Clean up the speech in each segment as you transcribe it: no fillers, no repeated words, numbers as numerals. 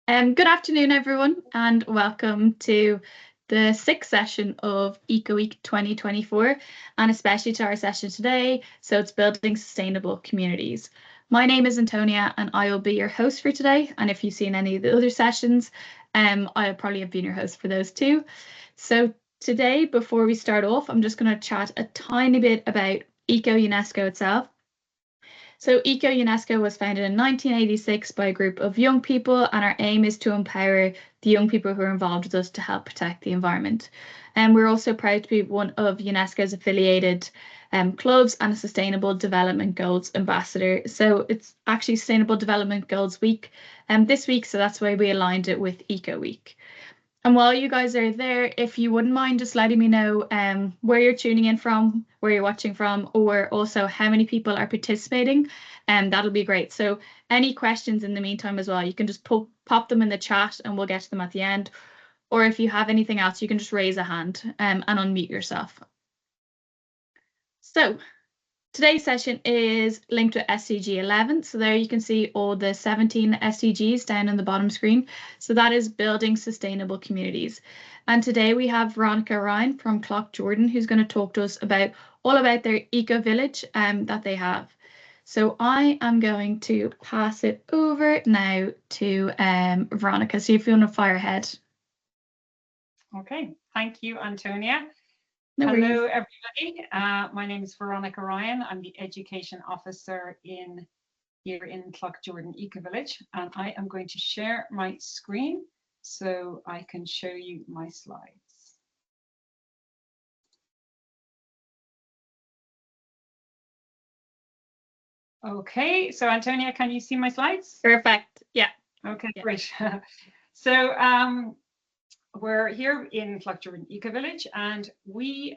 Good afternoon, everyone, and welcome to the sixth session of Eco Week 2024, and especially to our session today. So it's building sustainable communities. My name is Antonia, and I will be your host for today. And if you've seen any of the other sessions, I'll probably have been your host for those too. So today, before we start off, I'm just going to chat a tiny bit about ECO-UNESCO itself. So ECO-UNESCO was founded in 1986 by a group of young people, and our aim is to empower the young people who are involved with us to help protect the environment. And we're also proud to be one of UNESCO's affiliated clubs and a Sustainable Development Goals ambassador. So it's actually Sustainable Development Goals Week this week, so that's why we aligned it with Eco Week. And while you guys are there, if you wouldn't mind just letting me know where you're tuning in from, where you're watching from, or also how many people are participating, that'll be great. So any questions in the meantime as well, you can just pop them in the chat and we'll get to them at the end. Or if you have anything else, you can just raise a hand and unmute yourself. So today's session is linked to SDG 11. So there you can see all the 17 SDGs down on the bottom screen. So that is building sustainable communities. And today we have Veronica Ryan from Cloughjordan, who's going to talk to us about all about their EcoVillage that they have. So I am going to pass it over now to Veronica. So if you want to fire ahead. Okay, thank you, Antonia. No Hello, worries. everybody. My name is Veronica Ryan. I'm the Education Officer here in Cloughjordan EcoVillage, and I am going to share my screen so I can show you my slides. Okay, so Antonia, can you see my slides? Perfect. Yeah. Okay, yeah. Great. So we're here in Cloughjordan EcoVillage, and we're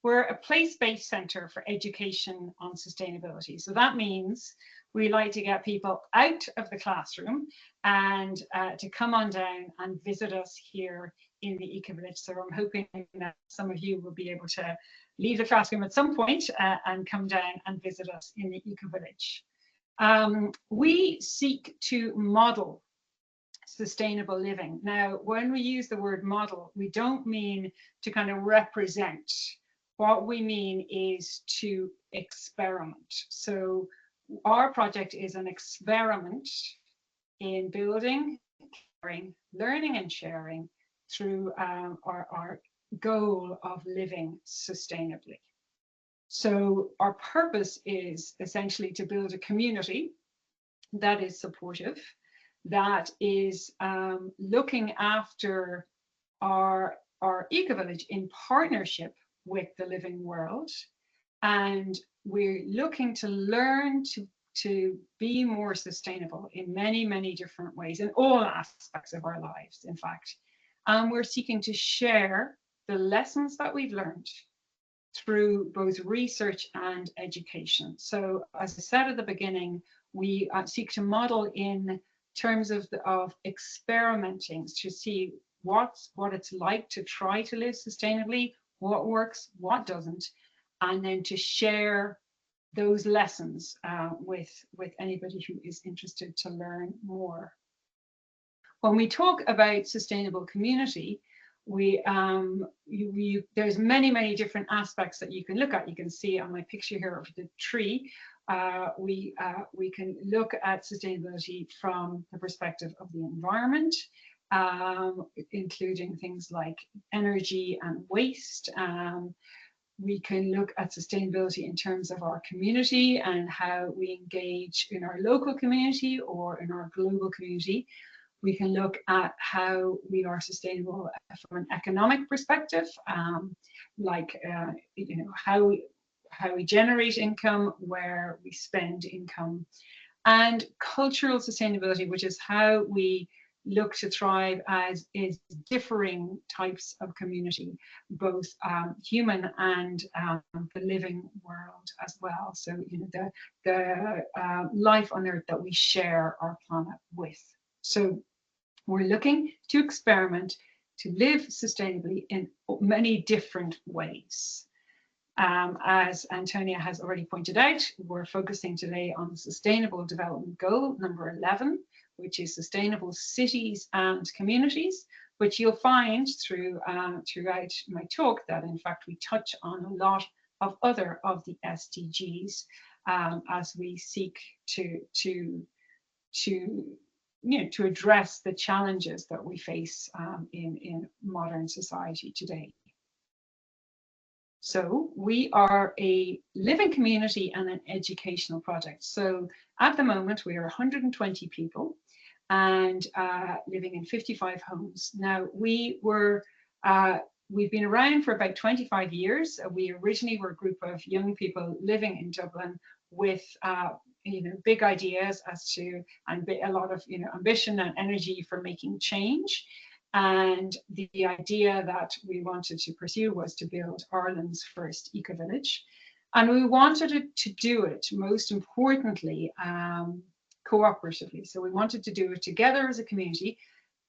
a place-based centre for education on sustainability. So that means we like to get people out of the classroom and to come on down and visit us here in the EcoVillage. So I'm hoping that some of you will be able to leave the classroom at some point and come down and visit us in the EcoVillage. We seek to model sustainable living. Now, when we use the word model, we don't mean to kind of represent. What we mean is to experiment. So our project is an experiment in building, caring, learning and sharing through our goal of living sustainably. So our purpose is essentially to build a community that is supportive, that is looking after our EcoVillage in partnership with the living world. And we're looking to learn to be more sustainable in many, many different ways, in all aspects of our lives, in fact. And we're seeking to share the lessons that we've learned through both research and education. So as I said at the beginning, we seek to model in terms of experimenting to see what it's like to try to live sustainably, what works, what doesn't, and then to share those lessons with anybody who is interested to learn more. When we talk about sustainable community, there's many different aspects that you can look at. You can see on my picture here of the tree. We can look at sustainability from the perspective of the environment, including things like energy and waste. We can look at sustainability in terms of our community and how we engage in our local community or in our global community. We can look at how we are sustainable from an economic perspective, like how we generate income, where we spend income, and cultural sustainability, which is how we look to thrive as is differing types of community, both human and the living world as well. So the life on Earth that we share our planet with. So we're looking to experiment to live sustainably in many different ways. As Antonia has already pointed out, we're focusing today on Sustainable Development Goal number 11, which is Sustainable Cities and Communities, which you'll find throughout my talk that in fact we touch on a lot of other of the SDGs as we seek to address the challenges that we face in modern society today. So we are a living community and an educational project. So at the moment we are 120 people and living in 55 homes. Now we've been around for about 25 years. We originally were a group of young people living in Dublin with big ideas as to, and a lot of ambition and energy for making change. And the idea that we wanted to pursue was to build Ireland's first eco-village. And we wanted to do it, most importantly, cooperatively. So we wanted to do it together as a community,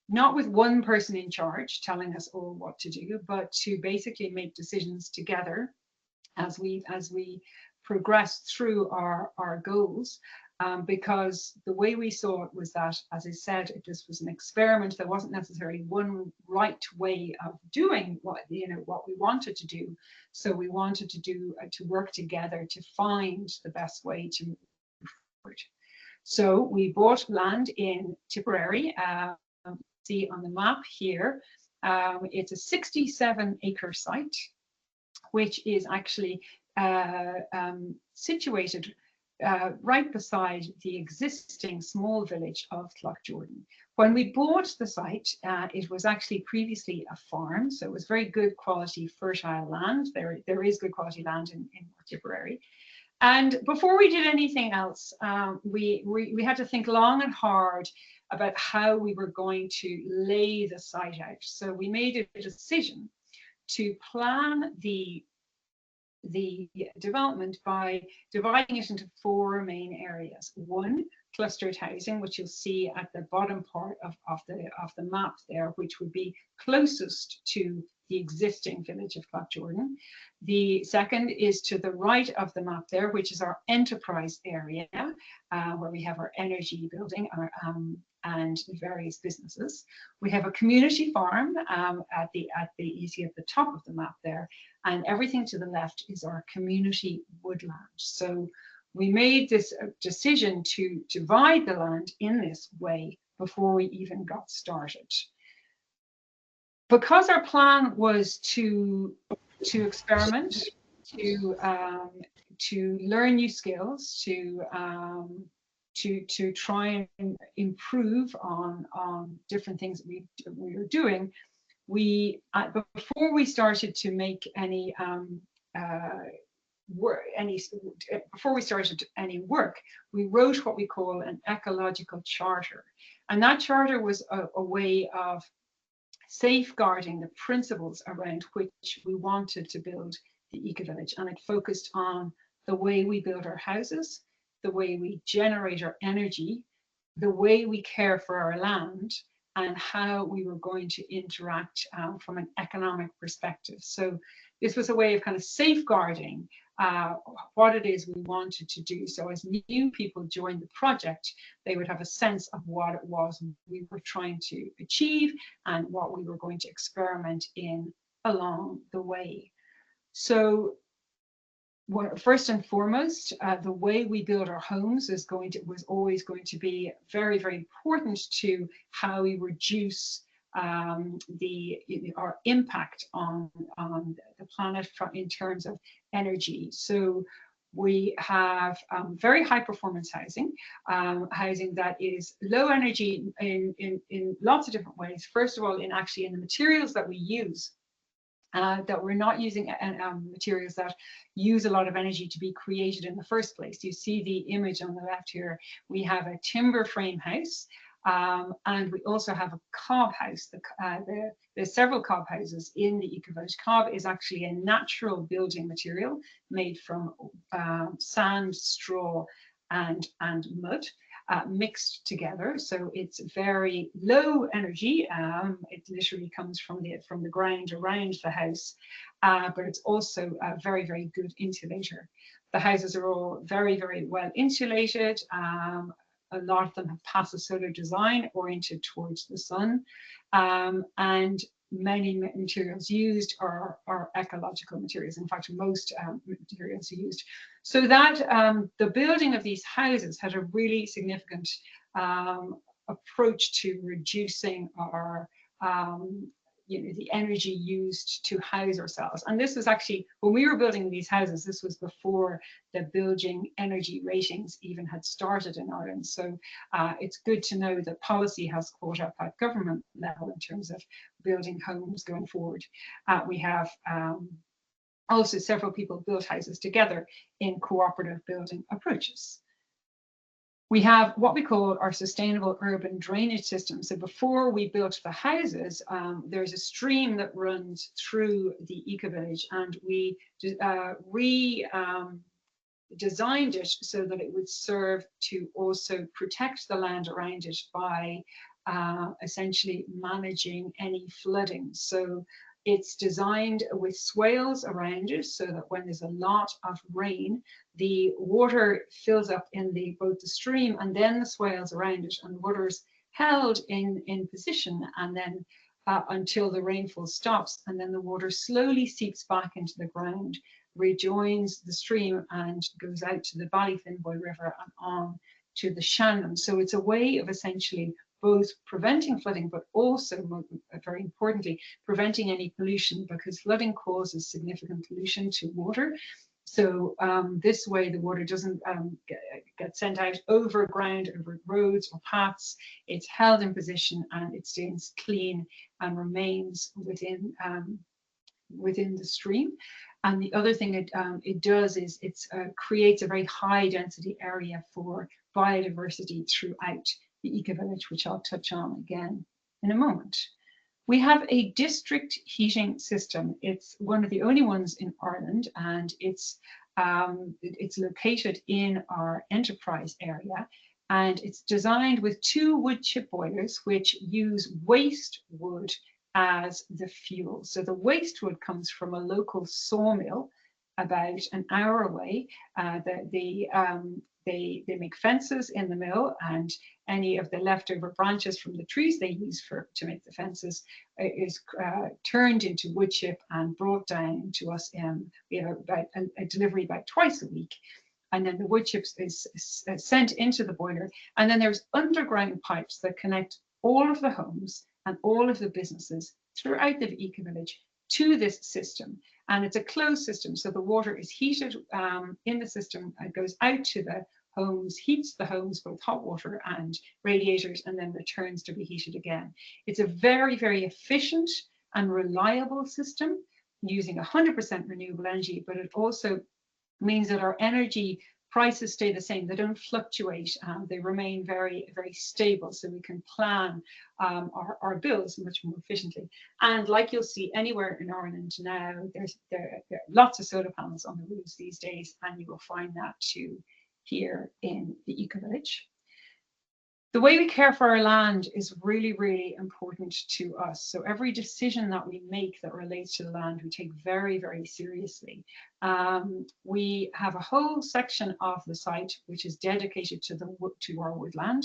not with one person in charge telling us all what to do, but to basically make decisions together as we progress through our goals. Because the way we saw it was that, as I said, this was an experiment. There wasn't necessarily one right way of doing what we wanted to do. So we wanted to work together to find the best way to move forward. So we bought land in Tipperary. See on the map here, it's a 67-acre site, which is actually situated right beside the existing small village of Cloughjordan. When we bought the site, it was actually previously a farm, so it was very good quality fertile land. There is good quality land in Tipperary. And before we did anything else, we had to think long and hard about how we were going to lay the site out. So we made a decision to plan the development by dividing it into 4 main areas. One, clustered housing, which you'll see at the bottom part of the map there, which would be closest to the existing village of Cloughjordan. The second is to the right of the map there, which is our enterprise area, where we have our energy building and various businesses. We have a community farm you see at the top of the map there, and everything to the left is our community woodland. So we made this decision to divide the land in this way before we even got started. Because our plan was to experiment, to learn new skills, to try and improve on different things that we were doing, before we started to make any work, we wrote what we call an ecological charter, and that charter was a way of safeguarding the principles around which we wanted to build the eco-village. And it focused on the way we build our houses, the way we generate our energy, the way we care for our land, and how we were going to interact from an economic perspective. So this was a way of kind of safeguarding what it is we wanted to do. So as new people joined the project, they would have a sense of what it was we were trying to achieve and what we were going to experiment in along the way. So first and foremost, the way we build our homes was always going to be very, very important to how we reduce our impact on the planet in terms of energy. So we have very high performance housing, housing that is low energy in lots of different ways. First of all, in the materials that we use. That we're not using materials that use a lot of energy to be created in the first place. You see the image on the left here. We have a timber frame house, and we also have a cob house. There's several cob houses in the eco-village. Cob is actually a natural building material made from sand, straw, and mud. Mixed together, so it's very low energy. It literally comes from the ground around the house, but it's also a very, very good insulator. The houses are all very, very well insulated. a lot of them have passive solar design oriented towards the sun, and many materials used are ecological materials. In fact, most materials are used. So that the building of these houses had a really significant approach to reducing our the energy used to house ourselves. And this was actually, when we were building these houses, this was before the building energy ratings even had started in Ireland. So it's good to know that policy has caught up at government level in terms of building homes going forward. We have also several people built houses together in cooperative building approaches. We have what we call our sustainable urban drainage system. So before we built the houses, there's a stream that runs through the EcoVillage, and we designed it so that it would serve to also protect the land around it by essentially managing any flooding. So it's designed with swales around it so that when there's a lot of rain, the water fills up in both the stream and then the swales around it, and the water is held in position, and then until the rainfall stops, and then the water slowly seeps back into the ground, rejoins the stream, and goes out to the Ballyfinboy River and on to the Shannon. So it's a way of essentially both preventing flooding, but also, very importantly, preventing any pollution, because flooding causes significant pollution to water. So this way the water doesn't get sent out over ground, over roads or paths. It's held in position and it stays clean and remains within the stream. And the other thing it does is it creates a very high density area for biodiversity throughout the EcoVillage, which I'll touch on again in a moment. We have a district heating system. It's one of the only ones in Ireland, and it's located in our enterprise area, and it's designed with 2 wood chip boilers which use waste wood as the fuel. So the waste wood comes from a local sawmill about an hour away. They make fences in the mill, and any of the leftover branches from the trees they use to make the fences is turned into wood chip and brought down to us. We have about a delivery about twice a week, and then the wood chips is sent into the boiler, and then there's underground pipes that connect all of the homes and all of the businesses throughout the EcoVillage to this system. And it's a closed system, so the water is heated in the system. It goes out to the homes, heats the homes, both hot water and radiators, and then returns to be heated again. It's a very, very efficient and reliable system using 100% renewable energy, but it also means that our energy prices stay the same. They don't fluctuate. They remain very, very stable, so we can plan our bills much more efficiently. And like you'll see anywhere in Ireland now, there are lots of solar panels on the roofs these days, and you will find that too here in the EcoVillage. The way we care for our land is really, really important to us. So every decision that we make that relates to the land, we take very, very seriously. We have a whole section of the site which is dedicated to our woodland,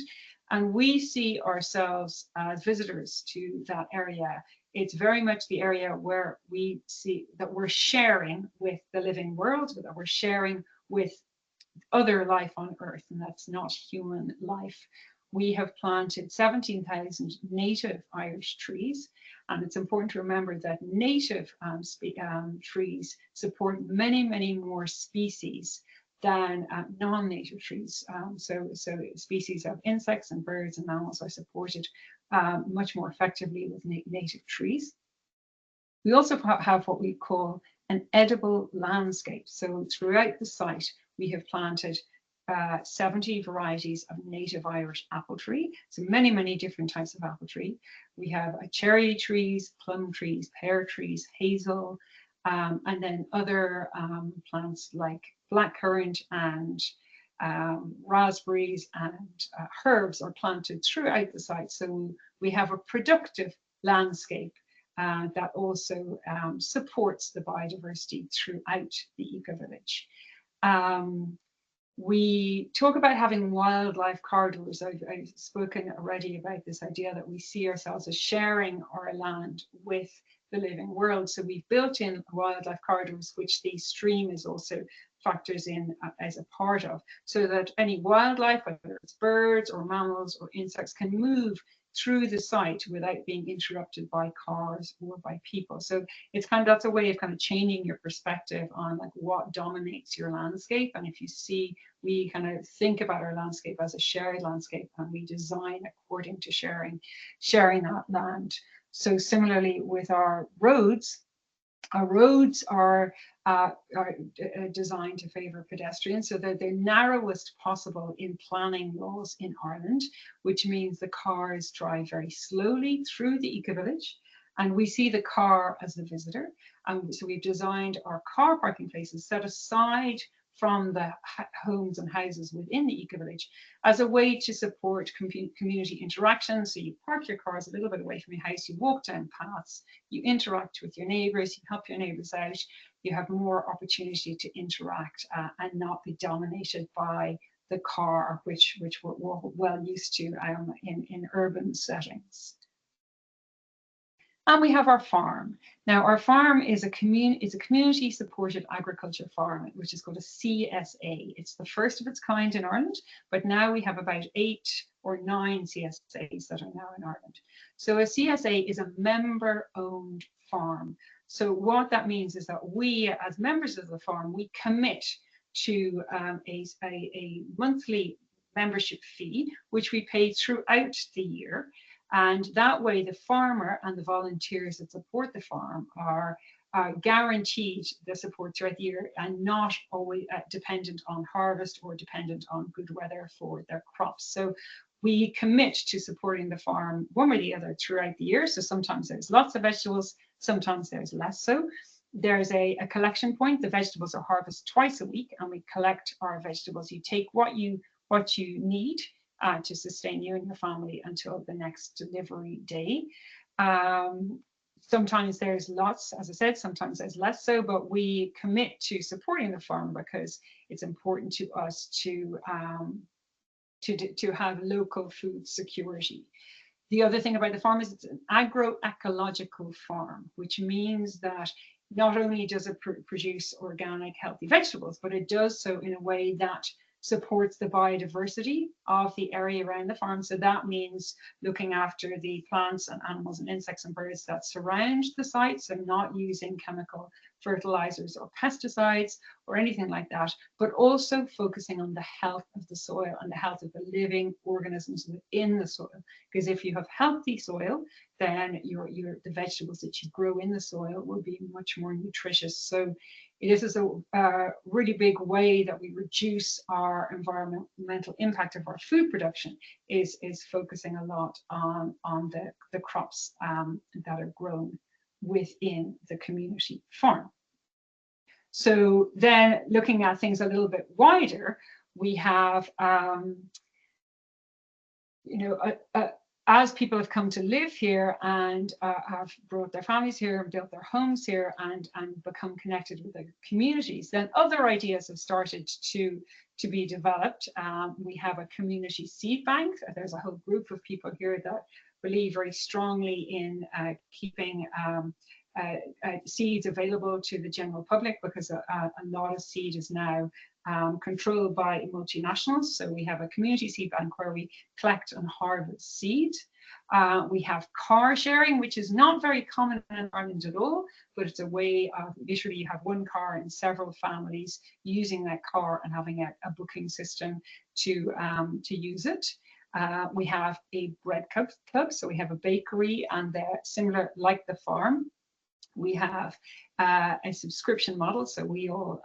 and we see ourselves as visitors to that area. It's very much the area where we see that we're sharing with the living world, that we're sharing with other life on Earth, and that's not human life. We have planted 17,000 native Irish trees, and it's important to remember that native trees support many, many more species than non-native trees. So species of insects and birds and mammals are supported much more effectively with native trees. We also have what we call an edible landscape. So throughout the site, we have planted 70 varieties of native Irish apple tree. So many, many different types of apple tree. We have cherry trees, plum trees, pear trees, hazel, and then other plants like blackcurrant and raspberries and herbs are planted throughout the site. So we have a productive landscape that also supports the biodiversity throughout the EcoVillage. We talk about having wildlife corridors. I've spoken already about this idea that we see ourselves as sharing our land with the living world. So we've built in wildlife corridors, which the stream is also factors in as a part of, so that any wildlife, whether it's birds or mammals or insects, can move through the site without being interrupted by cars or by people. So it's kind of, that's a way of kind of changing your perspective on like what dominates your landscape. And if you see, we kind of think about our landscape as a shared landscape, and we design according to sharing that land. So similarly with our roads are designed to favour pedestrians, so they're the narrowest possible in planning laws in Ireland, which means the cars drive very slowly through the eco-village, and we see the car as the visitor. And so we've designed our car parking places set aside from the homes and houses within the eco-village as a way to support community interaction. So you park your cars a little bit away from your house, you walk down paths, you interact with your neighbours, you help your neighbours out, you have more opportunity to interact and not be dominated by the car, which we're well used to in urban settings. And we have our farm. Now, our farm is a community supported agriculture farm, which is called a CSA. It's the first of its kind in Ireland, but now we have about 8 or 9 CSAs that are now in Ireland. So a CSA is a member-owned farm. So what that means is that we, as members of the farm, we commit to a monthly membership fee, which we pay throughout the year. And that way, the farmer and the volunteers that support the farm are guaranteed the support throughout the year and not always dependent on harvest or dependent on good weather for their crops. So we commit to supporting the farm one way or the other throughout the year. So sometimes there's lots of vegetables, sometimes there's less so. There's a collection point. The vegetables are harvested twice a week, and we collect our vegetables. You take what you need to sustain you and your family until the next delivery day. Sometimes there's lots, as I said, sometimes there's less so, but we commit to supporting the farm because it's important to us to have local food security. The other thing about the farm is it's an agroecological farm, which means that not only does it produce organic, healthy vegetables, but it does so in a way that supports the biodiversity of the area around the farm. So that means looking after the plants and animals and insects and birds that surround the site, so not using chemical fertilizers or pesticides or anything like that, but also focusing on the health of the soil and the health of the living organisms within the soil. Because if you have healthy soil, then the vegetables that you grow in the soil will be much more nutritious. So this is a really big way that we reduce our environmental impact of our food production is focusing a lot on the crops that are grown within the community farm. So then looking at things a little bit wider, we have, as people have come to live here and have brought their families here and built their homes here and become connected with their communities, then other ideas have started to be developed. We have a community seed bank. There's a whole group of people here that believe very strongly in keeping seeds available to the general public, because a lot of seed is now controlled by multinationals. So we have a community seed bank where we collect and harvest seed. We have car sharing, which is not very common in Ireland at all, but it's a way of literally you have one car and several families using that car and having a booking system to use it. We have a bread club, so we have a bakery, and they're similar like the farm. We have a subscription model, so we all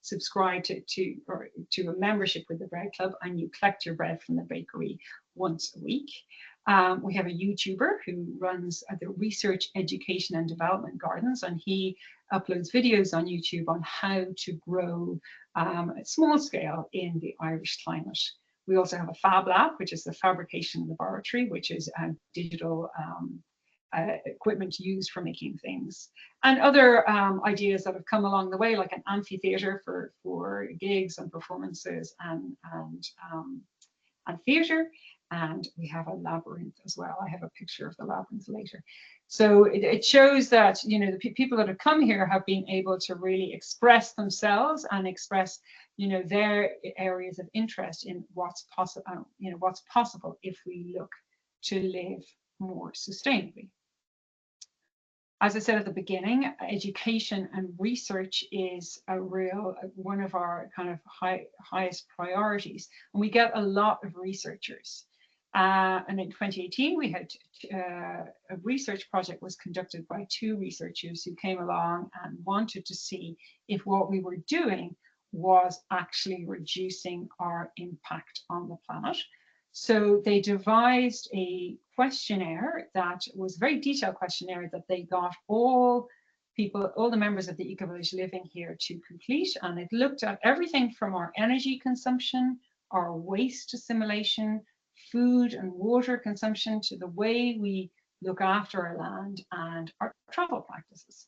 subscribe to a membership with the bread club, and you collect your bread from the bakery once a week. We have a YouTuber who runs the Research, Education and Development Gardens, and he uploads videos on YouTube on how to grow at small scale in the Irish climate. We also have a Fab Lab, which is the fabrication laboratory, which is a digital equipment used for making things, and other ideas that have come along the way, like an amphitheater for gigs and performances and theatre. And we have a labyrinth as well. I have a picture of the labyrinth later. So it shows that, you know, the people that have come here have been able to really express themselves and express, you know, their areas of interest in what's possible, you know, what's possible if we look to live more sustainably. As I said at the beginning, education and research is a real one of our kind of highest priorities, and we get a lot of researchers. And in 2018, we had a research project was conducted by 2 researchers who came along and wanted to see if what we were doing was actually reducing our impact on the planet. So they devised a questionnaire that was a very detailed questionnaire that they got all the members of the EcoVillage living here to complete. And it looked at everything from our energy consumption, our waste assimilation, food and water consumption, to the way we look after our land and our travel practices.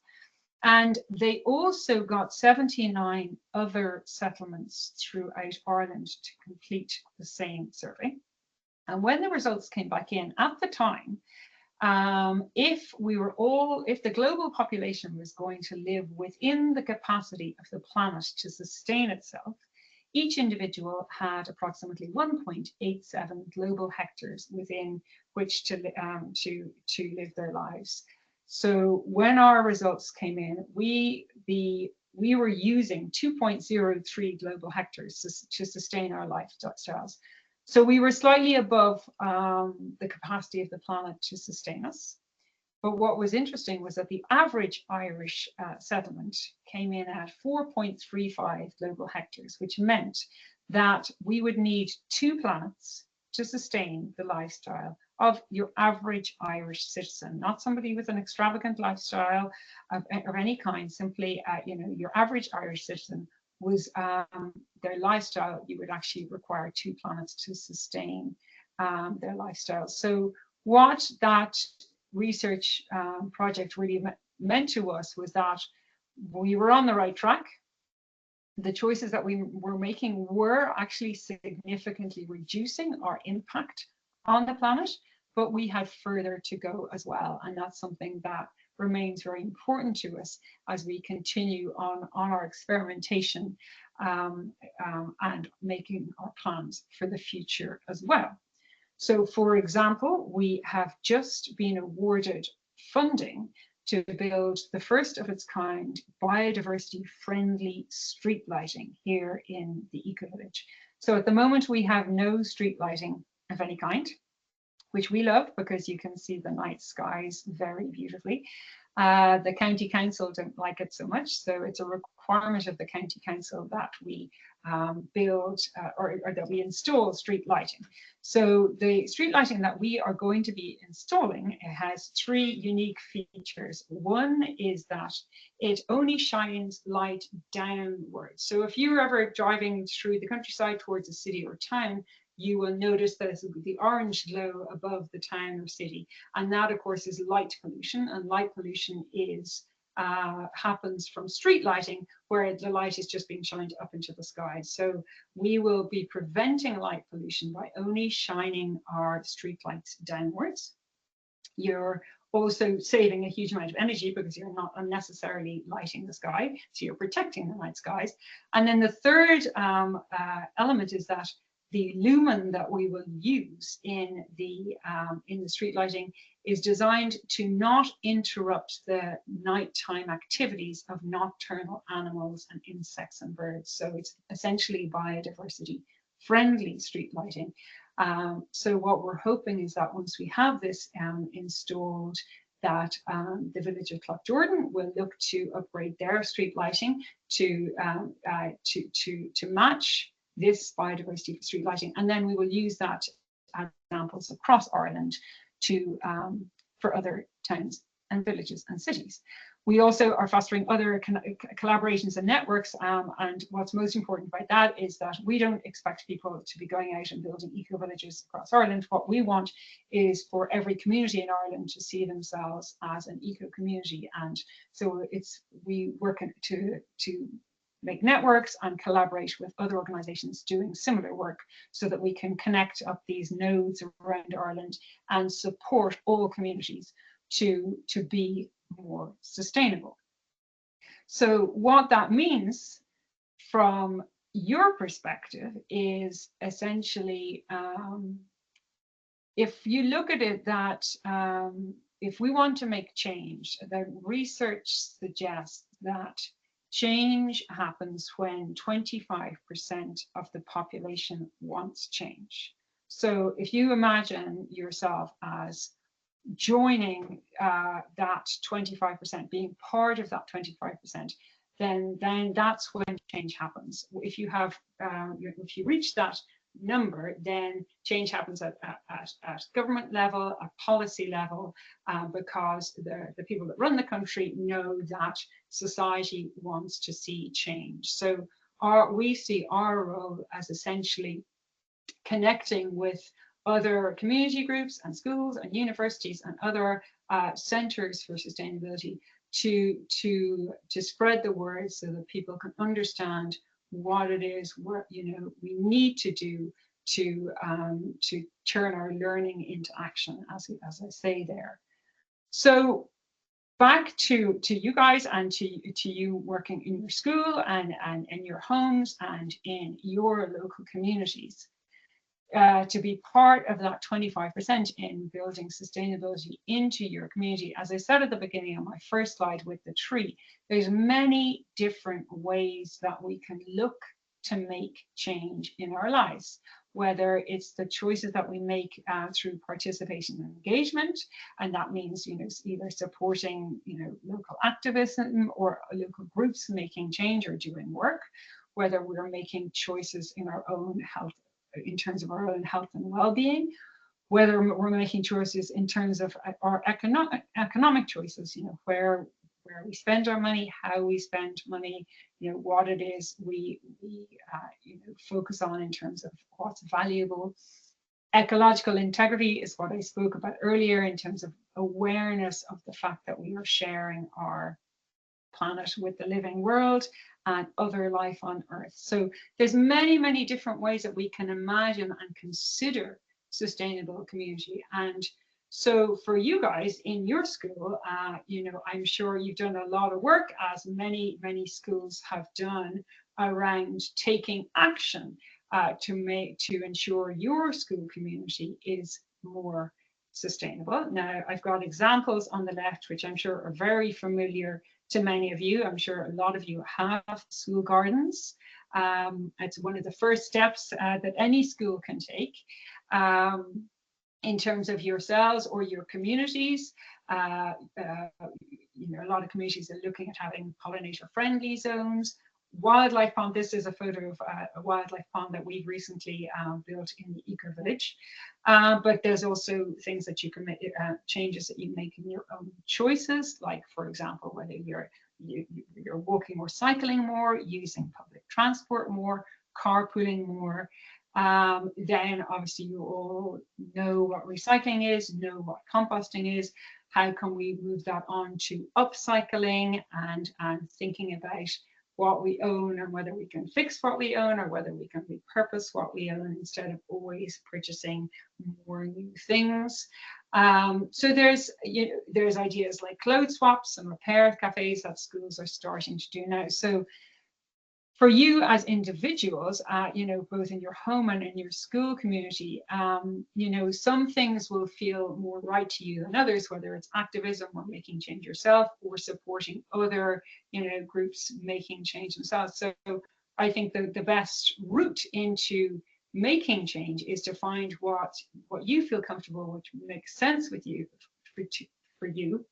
And they also got 79 other settlements throughout Ireland to complete the same survey. And when the results came back in at the time, if the global population was going to live within the capacity of the planet to sustain itself, each individual had approximately 1.87 global hectares within which to live their lives. So when our results came in, we were using 2.03 global hectares to sustain our lifestyles. So we were slightly above the capacity of the planet to sustain us. But what was interesting was that the average Irish settlement came in at 4.35 global hectares, which meant that we would need 2 planets to sustain the lifestyle of your average Irish citizen, not somebody with an extravagant lifestyle of any kind, simply you know, your average Irish citizen was their lifestyle. You would actually require 2 planets to sustain their lifestyle. So what that research project really meant to us was that we were on the right track. The choices that we were making were actually significantly reducing our impact on the planet, but we had further to go as well. And that's something that remains very important to us as we continue on our experimentation and making our plans for the future as well. So, for example, we have just been awarded funding to build the first of its kind biodiversity friendly street lighting here in the EcoVillage. So at the moment we have no street lighting of any kind, which we love because you can see the night skies very beautifully. The county council don't like it so much, so it's a requirement of the county council that we build or that we install street lighting. So the street lighting that we are going to be installing, it has 3 unique features. One is that it only shines light downwards. So if you're ever driving through the countryside towards a city or town, you will notice that it's the orange glow above the town or city. And that, of course, is light pollution. And light pollution is happens from street lighting, where the light is just being shined up into the sky. So we will be preventing light pollution by only shining our street lights downwards. You're also saving a huge amount of energy because you're not unnecessarily lighting the sky, so you're protecting the night skies. And then the third element is that the lumen that we will use in the street lighting is designed to not interrupt the nighttime activities of nocturnal animals and insects and birds. So it's essentially biodiversity friendly street lighting. So what we're hoping is that once we have this installed, that the village of Cloughjordan will look to upgrade their street lighting to match this biodiversity street lighting, and then we will use that as examples across Ireland to for other towns and villages and cities. We also are fostering other collaborations and networks, and what's most important about that is that we don't expect people to be going out and building eco-villages across Ireland. What we want is for every community in Ireland to see themselves as an eco-community, and so we work to make networks and collaborate with other organisations doing similar work so that we can connect up these nodes around Ireland and support all communities to be more sustainable. So what that means from your perspective is essentially, if you look at it, that if we want to make change, the research suggests that change happens when 25% of the population wants change. So if you imagine yourself as joining that 25%, being part of that 25%, then that's when change happens. If you have, if you reach that number, then change happens at government level, at policy level, because the people that run the country know that society wants to see change. So we see our role as essentially connecting with other community groups and schools and universities and other centers for sustainability to spread the word so that people can understand what it is we need to do to turn our learning into action, as I say there. So back to you guys and to you working in your school and in your homes and in your local communities. To be part of that 25% in building sustainability into your community. As I said at the beginning on my first slide with the tree, there's many different ways that we can look to make change in our lives, whether it's the choices that we make through participation and engagement, and that means either supporting local activism or local groups making change or doing work, whether we're making choices in our own health, in terms of our own health and well-being, whether we're making choices in terms of our economic choices, where we spend our money, how we spend money, what it is we focus on in terms of what's valuable. Ecological integrity is what I spoke about earlier in terms of awareness of the fact that we are sharing our planet with the living world and other life on Earth. So there's many different ways that we can imagine and consider sustainable community. And so for you guys in your school, I'm sure you've done a lot of work, as many schools have done, around taking action to ensure your school community is more sustainable. Now, I've got examples on the left, which I'm sure are very familiar to many of you. I'm sure a lot of you have school gardens. It's one of the first steps that any school can take in terms of yourselves or your communities. A lot of communities are looking at having pollinator-friendly zones. Wildlife pond, this is a photo of a wildlife pond that we've recently built in the EcoVillage. But there's also things that you can make, changes that you make in your own choices, like, for example, whether you're walking or cycling more, using public transport more, carpooling more. Then obviously you all know what recycling is, know what composting is. How can we move that on to upcycling and thinking about what we own and whether we can fix what we own or whether we can repurpose what we own instead of always purchasing more new things. So there's ideas like clothes swaps and repair cafes that schools are starting to do now. So for you as individuals, both in your home and in your school community, some things will feel more right to you than others, whether it's activism or making change yourself or supporting other, groups making change themselves. So I think the best route into making change is to find what you feel comfortable, which makes sense with you, for you,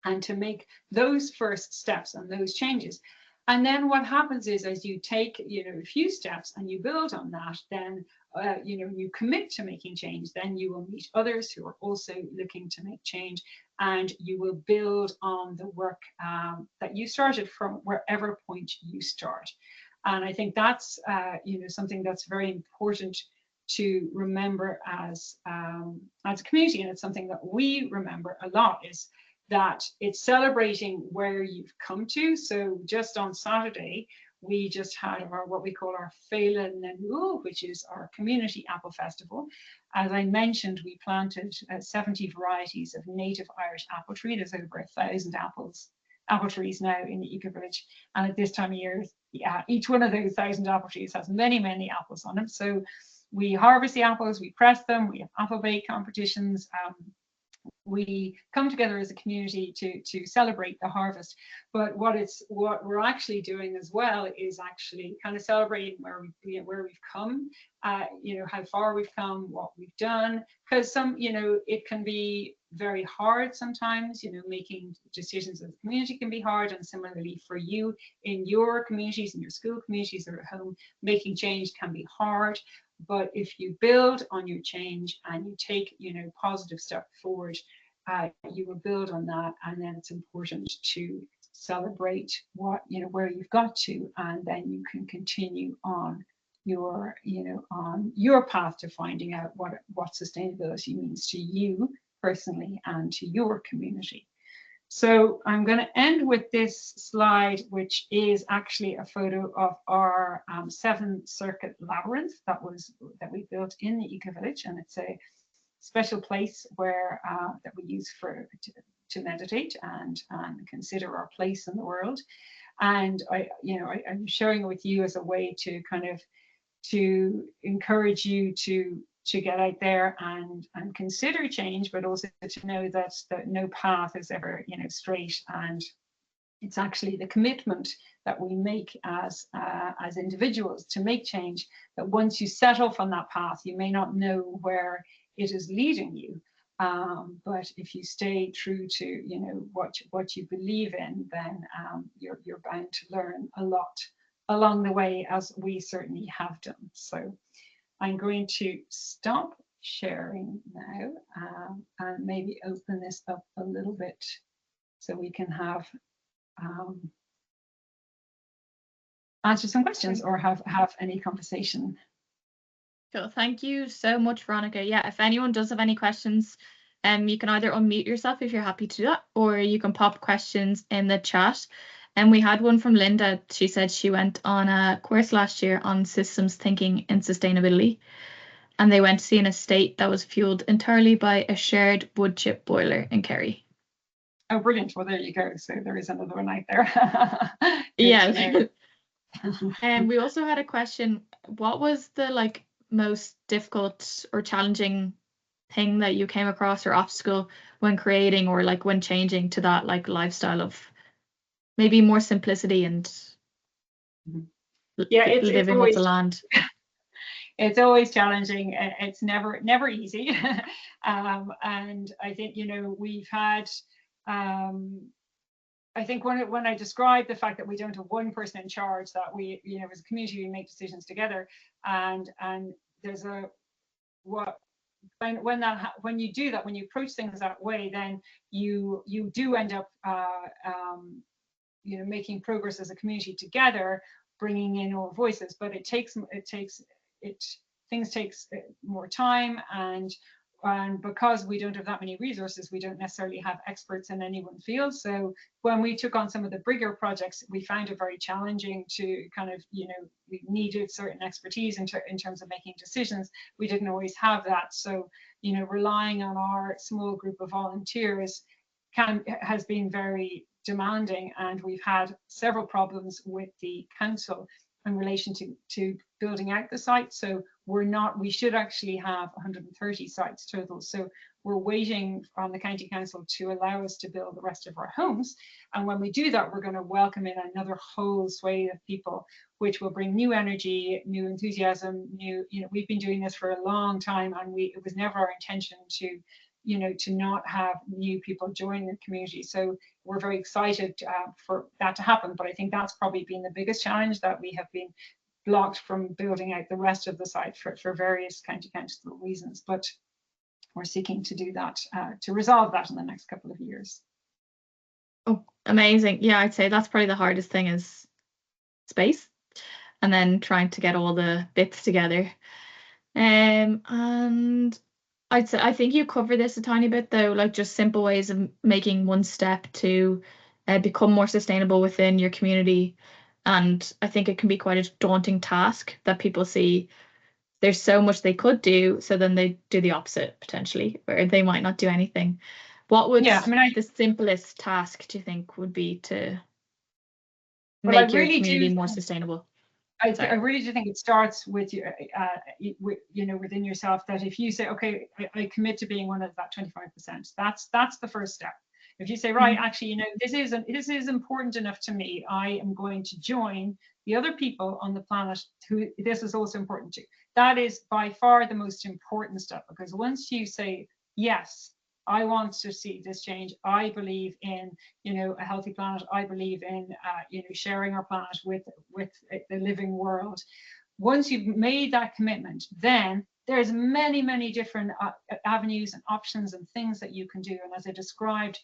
and to make those first steps and those changes. And then what happens is, as you take, a few steps and you build on that, then, you commit to making change, then you will meet others who are also looking to make change. and you will build on the work that you started from wherever point you start. And I think that's something that's very important to remember as a community, and it's something that we remember a lot, is that it's celebrating where you've come to. So just on Saturday, we just had what we call our Féile Nanu, which is our community apple festival. As I mentioned, we planted 70 varieties of native Irish apple tree. There's over 1,000 apple trees now in the EcoVillage, and at this time of year, each one of those 1,000 apple trees has many, many apples on them. So we harvest the apples, we press them, we have apple bake competitions. We come together as a community to celebrate the harvest. But what we're actually doing as well is actually kind of celebrating where we've come, how far we've come, what we've done, because it can be very hard sometimes, making decisions as a community can be hard, and similarly for you in your communities, in your school communities or at home, making change can be hard. But if you build on your change and you take, positive step forward, you will build on that. And then it's important to celebrate where you've got to, and then you can continue on your path to finding out what sustainability means to you personally and to your community. So I'm going to end with this slide, which is actually a photo of our 7-circuit labyrinth that we built in the EcoVillage, and it's a special place where that we use to meditate and consider our place in the world. And I'm sharing it with you as a way to kind of to encourage you to get out there and consider change, but also to know that no path is ever straight, and it's actually the commitment that we make as individuals to make change, that once you set off on that path, you may not know where it is leading you, but if you stay true to what you believe in, then you're bound to learn a lot along the way, as we certainly have done. So I'm going to stop sharing now and maybe open this up a little bit so we can have answer some questions or have any conversation. Cool. Thank you so much, Veronica. Yeah, if anyone does have any questions, you can either unmute yourself if you're happy to do that, or you can pop questions in the chat. And we had one from Linda. She said she went on a course last year on systems thinking in sustainability, and they went to see an estate that was fueled entirely by a shared wood chip boiler in Kerry. Oh, brilliant. Well, there you go. So there is another one out there. Yeah. And we also had a question. What was the most difficult or challenging thing that you came across, or obstacle, when creating or when changing to that lifestyle of maybe more simplicity and living with the land? It's always challenging. It's never easy. And I think we've had I think when I describe the fact that we don't have one person in charge, that we as a community we make decisions together, and there's when you do that, when you approach things that way, then you do end up making progress as a community together, bringing in all voices. But things takes more time, and because we don't have that many resources, we don't necessarily have experts in any one field. So when we took on some of the bigger projects, we found it very challenging to kind of, we needed certain expertise in terms of making decisions. We didn't always have that. So, relying on our small group of volunteers has been very demanding, and we've had several problems with the council in relation to building out the site. So we should actually have 130 sites total. So we're waiting on the county council to allow us to build the rest of our homes. And when we do that, we're going to welcome in another whole swathe of people, which will bring new energy, new enthusiasm, we've been doing this for a long time, and it was never our intention to not have new people join the community. So we're very excited for that to happen. But I think that's probably been the biggest challenge, that we have been blocked from building out the rest of the site for various county council reasons. But we're seeking to do that, to resolve that in the next couple of years. Oh, amazing. Yeah, I'd say that's probably the hardest thing is space, and then trying to get all the bits together. And I'd say I think you cover this a tiny bit though, like just simple ways of making one step to become more sustainable within your community. And I think it can be quite a daunting task that people see there's so much they could do, so then they do the opposite potentially, or they might not do anything. What would the simplest task do you think would be to make your community more sustainable? I really do think it starts with you, within yourself, that if you say, okay, I commit to being one of that 25%, that's the first step. If you say, right, actually, this is important enough to me, I am going to join the other people on the planet who this is also important to. That is by far the most important step, because once you say, yes, I want to see this change, I believe in, a healthy planet, I believe in, sharing our planet with the living world. Once you've made that commitment, then there's many different avenues and options and things that you can do. And as I described,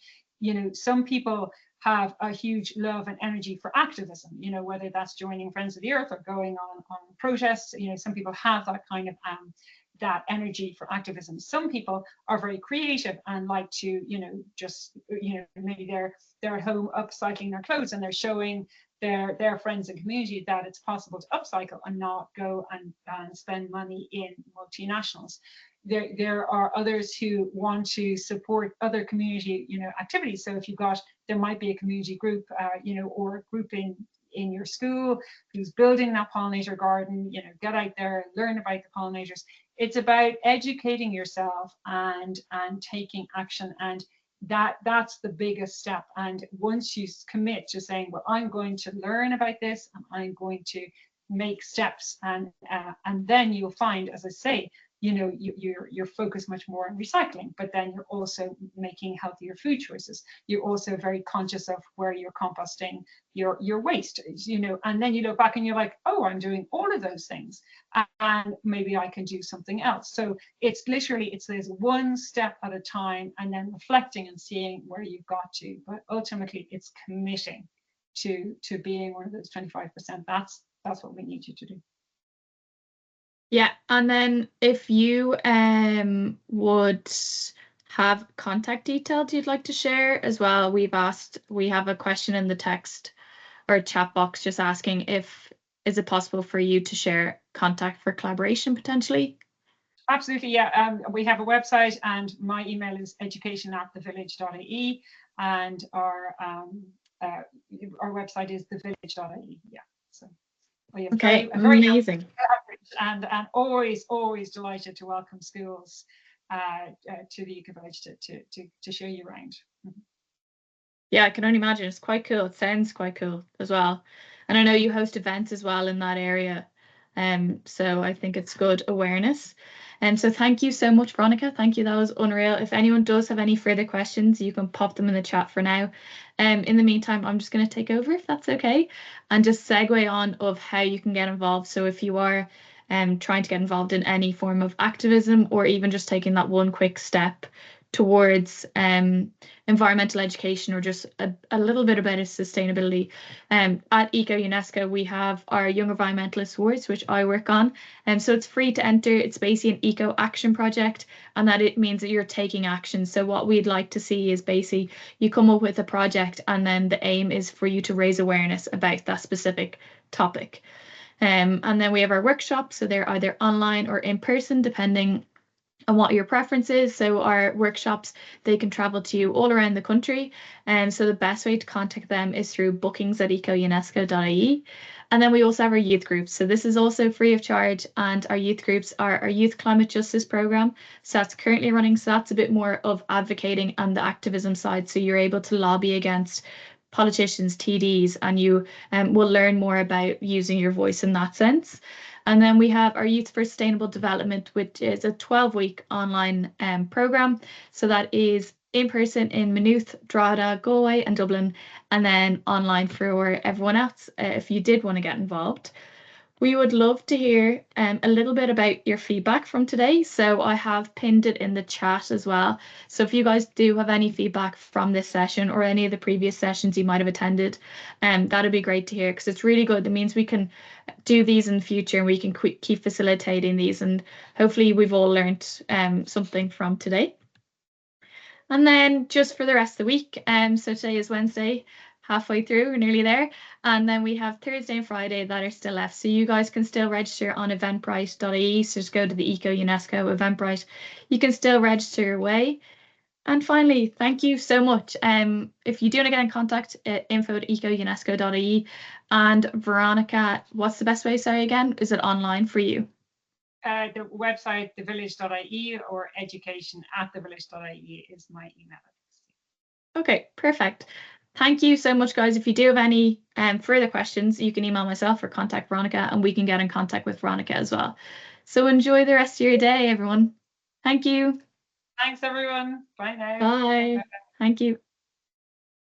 some people have a huge love and energy for activism, whether that's joining Friends of the Earth or going on protests. Some people have that kind of that energy for activism. Some people are very creative and like to, maybe they're at home upcycling their clothes and they're showing their friends and community that it's possible to upcycle and not go and spend money in multinationals. There are others who want to support other community, activities. So if there might be a community group, or a group in your school who's building that pollinator garden, get out there, learn about the pollinators. It's about educating yourself and taking action, and that's the biggest step. And once you commit to saying, well, I'm going to learn about this and I'm going to make steps, and then you'll find, as I say, you're focused much more on recycling, but then you're also making healthier food choices. You're also very conscious of where you're composting your waste, and then you look back and you're like, oh, I'm doing all of those things, and maybe I can do something else. So it's there's one step at a time, and then reflecting and seeing where you've got to. But ultimately, it's committing to being one of those 25%. That's what we need you to do. Yeah, and then if you would have contact details you'd like to share as well, we have a question in the text or chat box just asking is it possible for you to share contact for collaboration potentially? Absolutely, yeah. We have a website, and my email is education@thevillage.ie, and our website is thevillage.ie. Yeah. So okay, very amazing. And always delighted to welcome schools to the EcoVillage to show you around. Yeah, I can only imagine. It's quite cool. It sounds quite cool as well. And I know you host events as well in that area. So I think it's good awareness. And so thank you so much, Veronica. Thank you. That was unreal. If anyone does have any further questions, you can pop them in the chat for now. In the meantime, I'm just going to take over if that's okay, and just segue on of how you can get involved. So if you are trying to get involved in any form of activism, or even just taking that one quick step towards environmental education, or just a little bit about sustainability. At ECO-UNESCO, we have our Young Environmentalist Awards, which I work on. And so it's free to enter. It's basically an eco action project, and that it means that you're taking action. So what we'd like to see is basically you come up with a project, and then the aim is for you to raise awareness about that specific topic. And then we have our workshops. So they're either online or in person, depending on what your preference is. So our workshops, they can travel to you all around the country. And so the best way to contact them is through bookings@ecoUNESCO.ie. And then we also have our youth groups. So this is also free of charge. And our youth groups are our Youth Climate Justice Programme. So that's currently running. So that's a bit more of advocating and the activism side. So you're able to lobby against politicians, TDs, and you will learn more about using your voice in that sense. And then we have our Youth for Sustainable Development, which is a 12-week online programme. So that is in person in Maynooth, Drogheda, Galway and Dublin, and then online for everyone else if you did want to get involved. We would love to hear a little bit about your feedback from today. So I have pinned it in the chat as well. So if you guys do have any feedback from this session or any of the previous sessions you might have attended, that'd be great to hear because it's really good. That means we can do these in the future and we can keep facilitating these. And hopefully we've all learned something from today. And then just for the rest of the week, so today is Wednesday, halfway through, we're nearly there. And then we have Thursday and Friday that are still left. So you guys can still register on eventbrite.ie. So just go to the ECO-UNESCO Eventbrite. You can still register your way. And finally, thank you so much. If you do want to get in contact, info@eco-unesco.ie. And Veronica, what's the best way? Sorry again, is it online for you? The website, thevillage.ie, or education@thevillage.ie is my email address. Okay, perfect. Thank you so much, guys. If you do have any further questions, you can email myself or contact Veronica, and we can get in contact with Veronica as well. So enjoy the rest of your day, everyone. Thank you. Thanks, everyone. Bye now. Bye. Thank you.